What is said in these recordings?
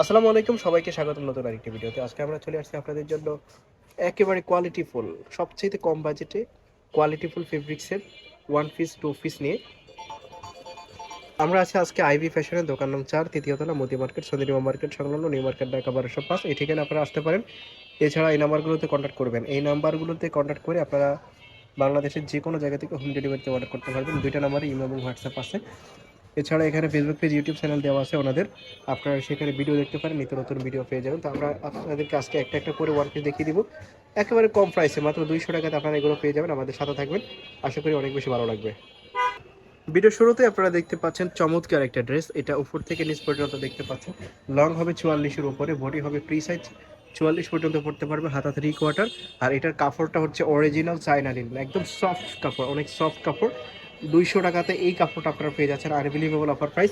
আসসালামু আলাইকুম, সবাইকে স্বাগতম নতুন আরেকটি ভিডিওতে। আজকে আমরা চলে আসছি আপনাদের জন্য একেবারে কোয়ালিটিফুল, সবচাইতে কম বাজেটে কোয়ালিটিফুল ফেব্রিক্সের ওয়ান পিস টু পিস নিয়ে। আমরা আছি আজকে আইভি ফ্যাশনের দোকান নং 4, তৃতীয় তলা, মোদি মার্কেট, সন্দিনিমা মার্কেট সংলগ্ন, নিউ মার্কেট, ঢাকা 1205। এই ঠিকানা আপনারা আসতে পারেন। এছাড়া এই নাম্বারগুলোতে কন্ট্যাক্ট করবেন। এই নাম্বারগুলোতে কন্ট্যাক্ট করে আপনারা বাংলাদেশের যে কোনো জায়গা থেকে হোম ডেলিভারিতে অর্ডার করতে পারবেন। দুইটা নাম্বারে ইমো এবং হোয়াটসঅ্যাপ আছে। এছাড়া এখানে ফেসবুক পেজ, ইউটিউব চ্যানেল দেওয়া আছে ওনাদের। আপনারা সেখানে ভিডিও দেখতে পারেন, নিত্য নতুন ভিডিও পেয়ে যাবেন। তো আমরা আপনাদেরকে আজকে একটা একটা করে ওয়ান পিস দেখিয়ে দিব একেবারে কম প্রাইসে, মাত্র 200 টাকাতে আপনারা এগুলো পেয়ে যাবেন। আমাদের সাথে থাকবেন, আশা করি অনেক বেশি ভালো লাগবে। ভিডিও শুরুতে আপনারা দেখতে পাচ্ছেন চমৎকার একটা ড্রেস। এটা উপর থেকে নিচ পর্যন্ত দেখতে পাচ্ছেন। লং হবে 44-এর উপরে, বডি হবে ফ্রি সাইজ, 44 পর্যন্ত পড়তে পারবে, হাতা 3/4। আর এটার কাপড়টা হচ্ছে অরিজিনাল চায়না লিনেন, একদম সফট কাপড়, অনেক সফট কাপড়। 200 টাকাতে এই কাপড়টা আপনারা পেয়ে যাচ্ছেন, আনবিলিভেবল অফার প্রাইস।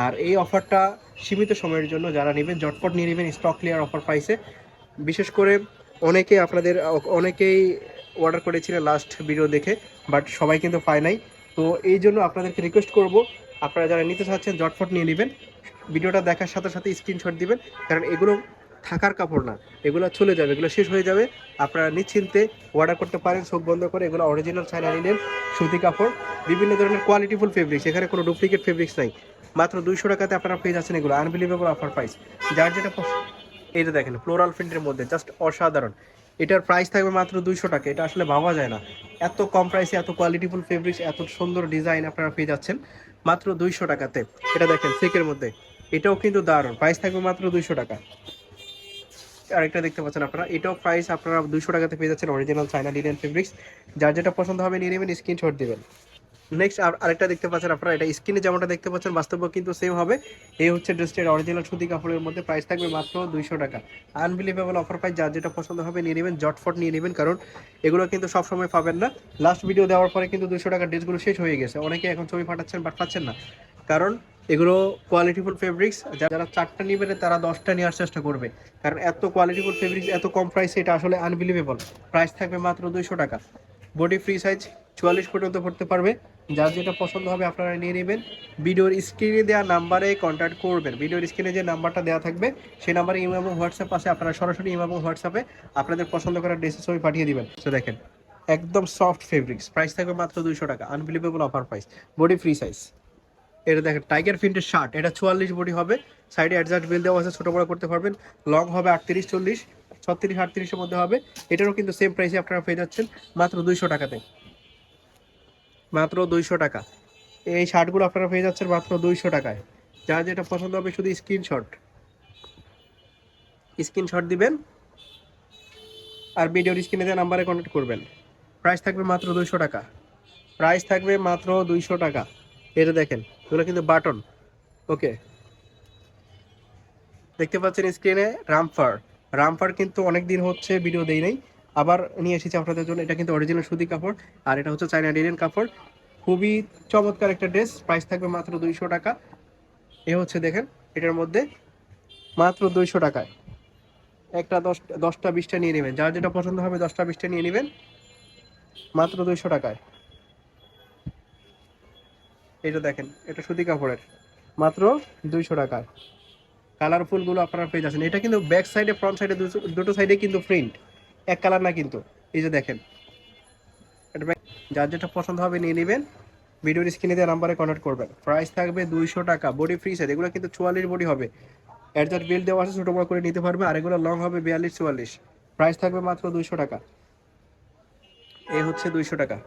আর এই অফারটা সীমিত সময়ের জন্য, যারা নেবেন ঝটপট নিয়ে নেবেন, স্টক ক্লিয়ার অফার প্রাইসে। বিশেষ করে অনেকেই অর্ডার করেছিলেন লাস্ট ভিডিও দেখে, বাট সবাই কিন্তু পায় নাই। তো এই জন্য আপনাদেরকে রিকোয়েস্ট করব, আপনারা যারা নিতে চাচ্ছেন ঝটফট নিয়ে নেবেন। ভিডিওটা দেখার সাথে সাথে স্ক্রিনশট দিবেন, কারণ এগুলো থাকার কাপড় না, এগুলো চলে যাবে, এগুলো শেষ হয়ে যাবে। আপনারা নিশ্চিন্তে অর্ডার করতে পারেন চোখ বন্ধ করে। এগুলো অরিজিনাল চায়না লিনেন সুতি কাপড়, বিভিন্ন ধরনের কোয়ালিটিফুল ফেব্রিক্স, এখানে কোনো ডুপ্লিকেট ফেব্রিক্স নাই। মাত্র 200 টাকাতে আপনারা পেয়ে যাচ্ছেন এগুলো, আনবিলিভেবল অফার প্রাইস। যার যেটা এই যে দেখেন, ফ্লোরাল প্রিন্টের মধ্যে জাস্ট অসাধারণ। এটার প্রাইস থাকবে মাত্র 200 টাকা। এটা আসলে ভাবা যায় না, এত কম প্রাইসে এত কোয়ালিটিফুল ফেব্রিক্স, এত সুন্দর ডিজাইন আপনারা পেয়ে যাচ্ছেন মাত্র 200 টাকাতে। এটা দেখেন সিল্কের মধ্যে, এটাও কিন্তু দারুণ, প্রাইস থাকবে মাত্র 200 টাকা। আরেকটা দেখতে পাচ্ছেন আপনারা, এটাও প্রাইস আপনারা 200 টাকাতে পেয়ে যাচ্ছেন, অরিজিনাল চায়না লিনেন ফেব্রিক্স। যার যেটা পছন্দ হবে নিয়ে নেবেন, স্ক্রিনশট দিবেন। নেক্সট আরেকটা দেখতে পাচ্ছেন আপনারা, এটা স্ক্রিনে যেমনটা দেখতে পাচ্ছেন বাস্তবেও কিন্তু সেম হবে। এই হচ্ছে ড্রেসটির অরিজিনাল সুতি কাপড়ের মধ্যে, প্রাইস থাকবে মাত্র 200 টাকা। আনবিলিভেবল অফার প্রাইস, যার যেটা পছন্দ হবে নিয়ে নেবেন, জটফট নিয়ে নেবেন, কারণ এগুলো কিন্তু সবসময় পাবেন না। লাস্ট ভিডিও দেওয়ার পরে কিন্তু 200 টাকার ড্রেসগুলো শেষ হয়ে গেছে। অনেকে এখন ছবি পাঠাচ্ছেন বাট পাচ্ছেন না, কারণ এগুলো কোয়ালিটিফুল ফেব্রিক্স। যারা 4টা নিবেন তারা 10টা নেওয়ার চেষ্টা করবে, কারণ এত কোয়ালিটিফুল ফেব্রিক্স এত কম প্রাইসে এটা আসলে আনবিলিভেবল। প্রাইস থাকবে মাত্র 200 টাকা। বডি ফ্রি সাইজ, 44 পর্যন্ত পড়তে পারবে। যার যেটা পছন্দ হবে আপনারা নিয়ে নেবেন। ভিডিওর স্ক্রিনে দেওয়া নাম্বারে কন্ট্যাক্ট করবেন। ভিডিওর স্ক্রিনে যে নাম্বারটা দেওয়া থাকবে সেই নাম্বারে ইমো এবং হোয়াটসঅ্যাপ আছে, আপনারা সরাসরি ইমো এবং হোয়াটসঅ্যাপে আপনাদের পছন্দ করা ড্রেসের ছবি পাঠিয়ে দিবেন। তো দেখেন, একদম সফট ফেব্রিক্স, প্রাইস থাকবে মাত্র 200 টাকা, unbelievable offer price, body free size. এটা দেখেন টাইগার প্রিন্টের শার্ট, এটা 44 বডি হবে, সাইডে অ্যাডজাস্ট বেল দেওয়া আছে, ছোটো বড় করতে পারবেন। লং হবে 38, 40, 36, 38-এর মধ্যে হবে। এটারও কিন্তু সেম প্রাইসে আপনারা পেয়ে যাচ্ছেন মাত্র 200 টাকাতে, মাত্র 200 টাকা। এই শার্টগুলো আপনারা পেয়ে যাচ্ছেন মাত্র 200 টাকায়। যার যেটা পছন্দ হবে শুধু স্ক্রিনশট দিবেন আর ভিডিওর স্ক্রিনে দেওয়া নাম্বারে কন্ট্যাক্ট করবেন। প্রাইস থাকবে মাত্র 200 টাকা, প্রাইস থাকবে মাত্র 200 টাকা। এটা দেখেন, এগুলো কিন্তু বাটন। ওকে, দেখতে পাচ্ছেন স্ক্রিনে রামফার। রামফার কিন্তু অনেক দিন হচ্ছে ভিডিও দেই নাই, আবার নিয়ে এসেছি আপনাদের জন্য। এটা কিন্তু অরিজিনাল সুতি কাপড়, আর এটা হচ্ছে চায়না লিনেন কাপড়। খুবই চমৎকার একটা ড্রেস, প্রাইস থাকবে মাত্র 200 টাকা। এ হচ্ছে দেখেন, এটার মধ্যে মাত্র 200 টাকায় একটা 10টা 20টা নিয়ে নেবেন। যার যেটা পছন্দ হবে 10টা 20টা নিয়ে নেবেন মাত্র 200 টাকায়। এটা দেখেন, এটা সুতি কাপড়ের, মাত্র 200 টাকায়। কালারফুলগুলো আপনারা পেয়ে যাচ্ছেন। এটা কিন্তু ব্যাক সাইডে ফ্রন্ট সাইডে দুটো সাইডে কিন্তু প্রিন্ট, এক কালার না কিন্তু। এই যে দেখেন, এটা যার যেটা পছন্দ হবে নিয়ে নেবেন। ভিডিওর স্ক্রিনে দেওয়া নাম্বারে কন্ট্যাক্ট করবেন। প্রাইস থাকবে 200 টাকা, বডি ফ্রি সাইজ। এগুলো কিন্তু 44 বডি হবে, অ্যাডজাস্ট বেল্ট দেওয়া আছে, ছোটো বড় করে নিতে পারবে। আর এগুলো লং হবে 42, 44। প্রাইস থাকবে মাত্র 200 টাকা। এই হচ্ছে 200 টাকা।